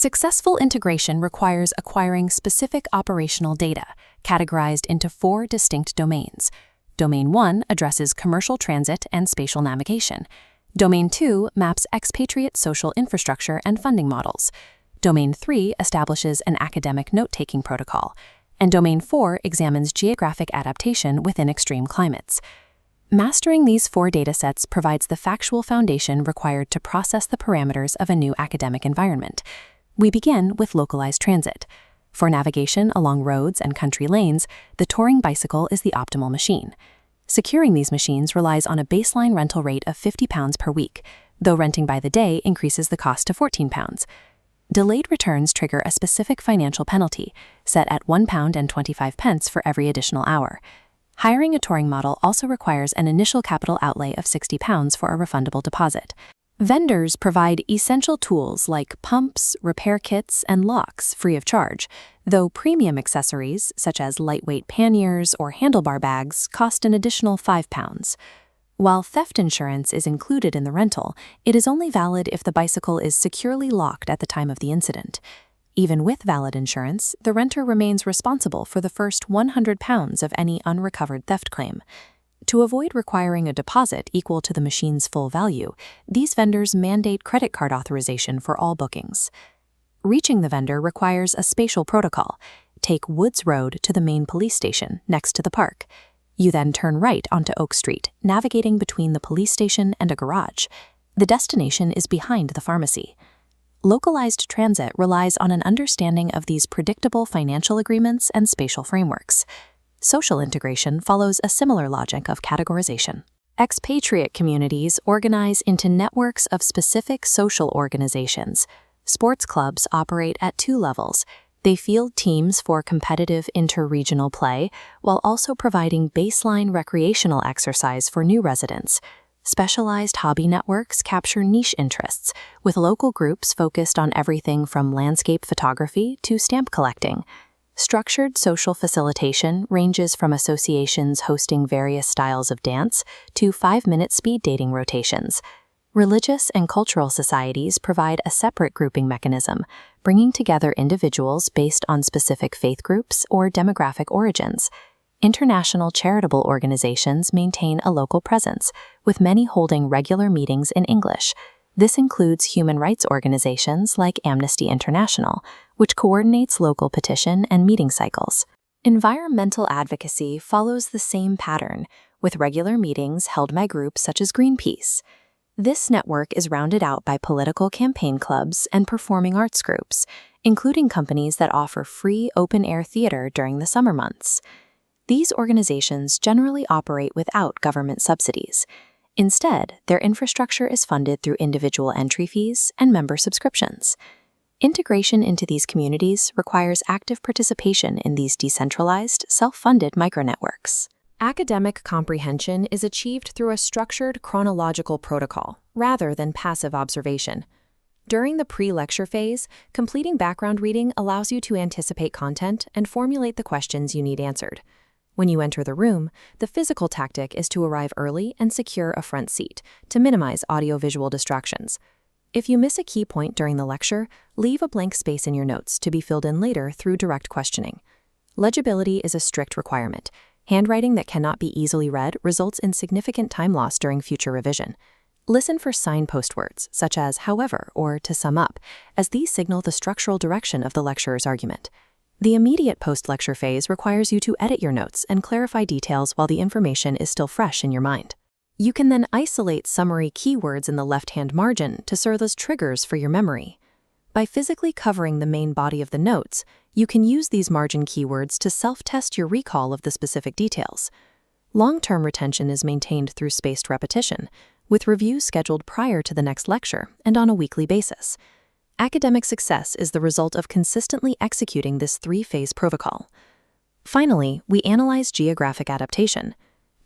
Successful integration requires acquiring specific operational data, categorized into 4 distinct domains. Domain 1 addresses commercial transit and spatial navigation. Domain 2 maps expatriate social infrastructure and funding models. Domain 3 establishes an academic note-taking protocol. And Domain 4 examines geographic adaptation within extreme climates. Mastering these 4 datasets provides the factual foundation required to process the parameters of a new academic environment. We begin with localized transit. For navigation along roads and country lanes, the touring bicycle is the optimal machine. Securing these machines relies on a baseline rental rate of £50 per week, though renting by the day increases the cost to £14. Delayed returns trigger a specific financial penalty, set at £1.25 for every additional hour. Hiring a touring model also requires an initial capital outlay of £60 for a refundable deposit. Vendors provide essential tools like pumps, repair kits, and locks free of charge, though premium accessories such as lightweight panniers or handlebar bags cost an additional £5. While theft insurance is included in the rental, it is only valid if the bicycle is securely locked at the time of the incident. Even with valid insurance, the renter remains responsible for the first £100 of any unrecovered theft claim. To avoid requiring a deposit equal to the machine's full value, these vendors mandate credit card authorization for all bookings. Reaching the vendor requires a spatial protocol. Take Woods Road to the main police station next to the park. You then turn right onto Oak Street, navigating between the police station and a garage. The destination is behind the pharmacy. Localized transit relies on an understanding of these predictable financial agreements and spatial frameworks. Social integration follows a similar logic of categorization. Expatriate communities organize into networks of specific social organizations. Sports clubs operate at 2 levels. They field teams for competitive inter-regional play, while also providing baseline recreational exercise for new residents. Specialized hobby networks capture niche interests, with local groups focused on everything from landscape photography to stamp collecting. Structured social facilitation ranges from associations hosting various styles of dance to 5-minute speed dating rotations. Religious and cultural societies provide a separate grouping mechanism, bringing together individuals based on specific faith groups or demographic origins. International charitable organizations maintain a local presence, with many holding regular meetings in English. This includes human rights organizations like Amnesty International, which coordinates local petition and meeting cycles. Environmental advocacy follows the same pattern, with regular meetings held by groups such as Greenpeace. This network is rounded out by political campaign clubs and performing arts groups, including companies that offer free open-air theater during the summer months. These organizations generally operate without government subsidies. Instead, their infrastructure is funded through individual entry fees and member subscriptions. Integration into these communities requires active participation in these decentralized, self-funded micronetworks. Academic comprehension is achieved through a structured chronological protocol, rather than passive observation. During the pre-lecture phase, completing background reading allows you to anticipate content and formulate the questions you need answered. When you enter the room, the physical tactic is to arrive early and secure a front seat to minimize audio-visual distractions. If you miss a key point during the lecture, leave a blank space in your notes to be filled in later through direct questioning. Legibility is a strict requirement. Handwriting that cannot be easily read results in significant time loss during future revision. Listen for signpost words, such as however or to sum up, as these signal the structural direction of the lecturer's argument. The immediate post-lecture phase requires you to edit your notes and clarify details while the information is still fresh in your mind. You can then isolate summary keywords in the left-hand margin to serve as triggers for your memory. By physically covering the main body of the notes, you can use these margin keywords to self-test your recall of the specific details. Long-term retention is maintained through spaced repetition, with reviews scheduled prior to the next lecture and on a weekly basis. Academic success is the result of consistently executing this 3-phase protocol. Finally, we analyze geographic adaptation.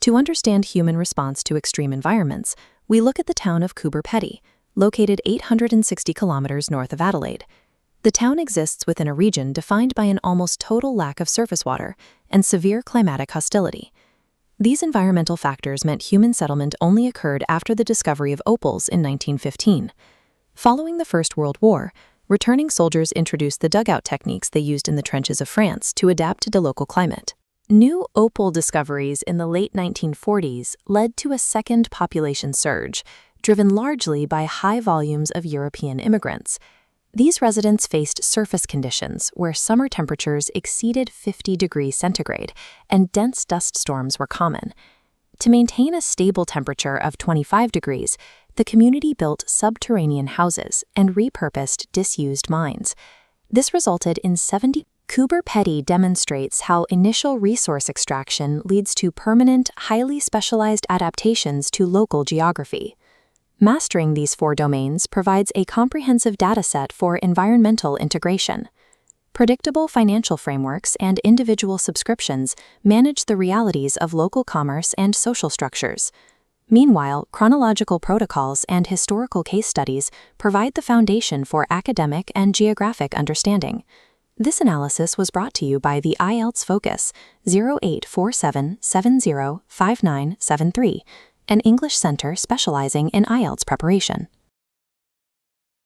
To understand human response to extreme environments, we look at the town of Coober Pedy, located 860 kilometers north of Adelaide. The town exists within a region defined by an almost total lack of surface water and severe climatic hostility. These environmental factors meant human settlement only occurred after the discovery of opals in 1915. Following the First World War, Returning soldiers introduced the dugout techniques they used in the trenches of France to adapt to the local climate. New opal discoveries in the late 1940s led to a second population surge, driven largely by high volumes of European immigrants. These residents faced surface conditions where summer temperatures exceeded 50 degrees centigrade and dense dust storms were common. To maintain a stable temperature of 25 degrees, the community built subterranean houses and repurposed disused mines. This resulted in 70. Kuber-Petty demonstrates how initial resource extraction leads to permanent, highly specialized adaptations to local geography. Mastering these 4 domains provides a comprehensive dataset for environmental integration. Predictable financial frameworks and individual subscriptions manage the realities of local commerce and social structures. Meanwhile, chronological protocols and historical case studies provide the foundation for academic and geographic understanding. This analysis was brought to you by the IELTS FOCUS 0847705973, an English center specializing in IELTS preparation.